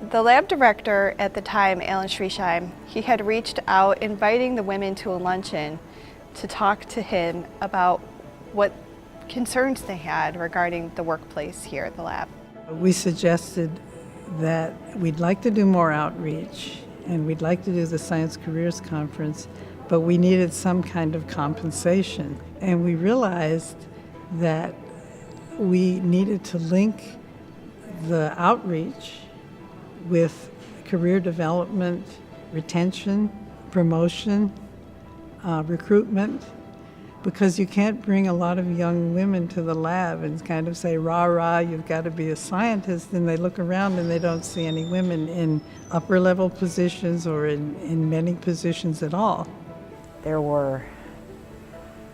The lab director at the time, Alan Schriesheim, he had reached out inviting the women to a luncheon to talk to him about what concerns they had regarding the workplace here at the lab. We suggested that we'd like to do more outreach and we'd like to do the Science Careers Conference, but we needed some kind of compensation. And we realized that we needed to link the outreach with career development, retention, promotion, recruitment, because you can't bring a lot of young women to the lab and kind of say, rah, rah, you've got to be a scientist, and they look around and they don't see any women in upper level positions or in many positions at all. There were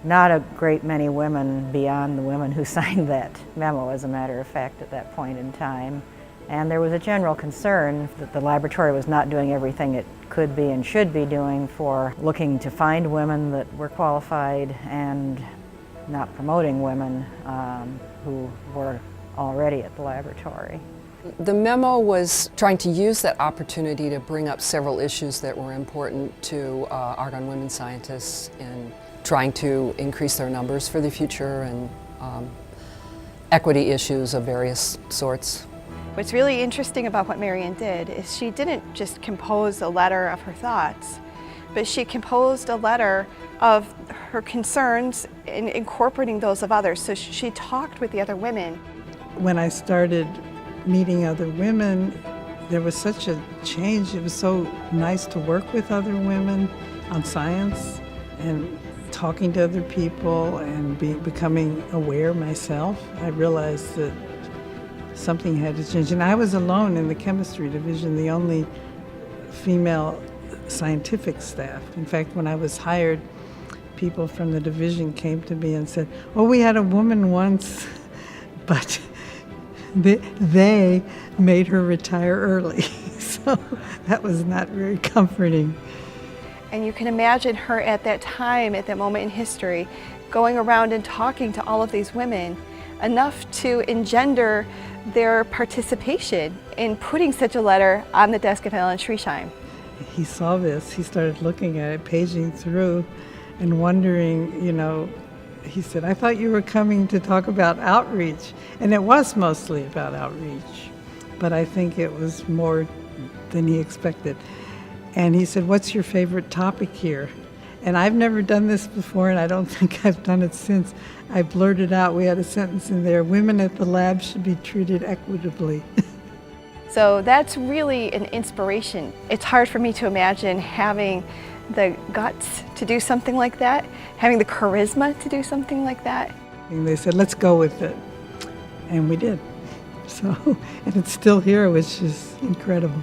not a great many women beyond the women who signed that memo, as a matter of fact, at that point in time. And there was a general concern that the laboratory was not doing everything it could be and should be doing for looking to find women that were qualified and not promoting women who were already at the laboratory. The memo was trying to use that opportunity to bring up several issues that were important to Argonne women scientists in trying to increase their numbers for the future and equity issues of various sorts. What's really interesting about what Marion did is she didn't just compose a letter of her thoughts, but she composed a letter of her concerns and incorporating those of others. So she talked with the other women. When I started meeting other women, there was such a change. It was so nice to work with other women on science and talking to other people and becoming aware myself. I realized that something had to change. And I was alone in the chemistry division, the only female scientific staff. In fact, when I was hired, people from the division came to me and said, oh, we had a woman once, but they made her retire early. So that was not very comforting. And you can imagine her at that time, at that moment in history, going around and talking to all of these women, enough to engender their participation in putting such a letter on the desk of Alan Schriesheim. He saw this, he started looking at it, paging through and wondering, you know, he said, I thought you were coming to talk about outreach. And it was mostly about outreach, but I think it was more than he expected. And he said, what's your favorite topic here? And I've never done this before, and I don't think I've done it since. I blurted out, we had a sentence in there, women at the lab should be treated equitably. So that's really an inspiration. It's hard for me to imagine having the guts to do something like that, having the charisma to do something like that. And they said, let's go with it. And we did. So, and it's still here, which is incredible.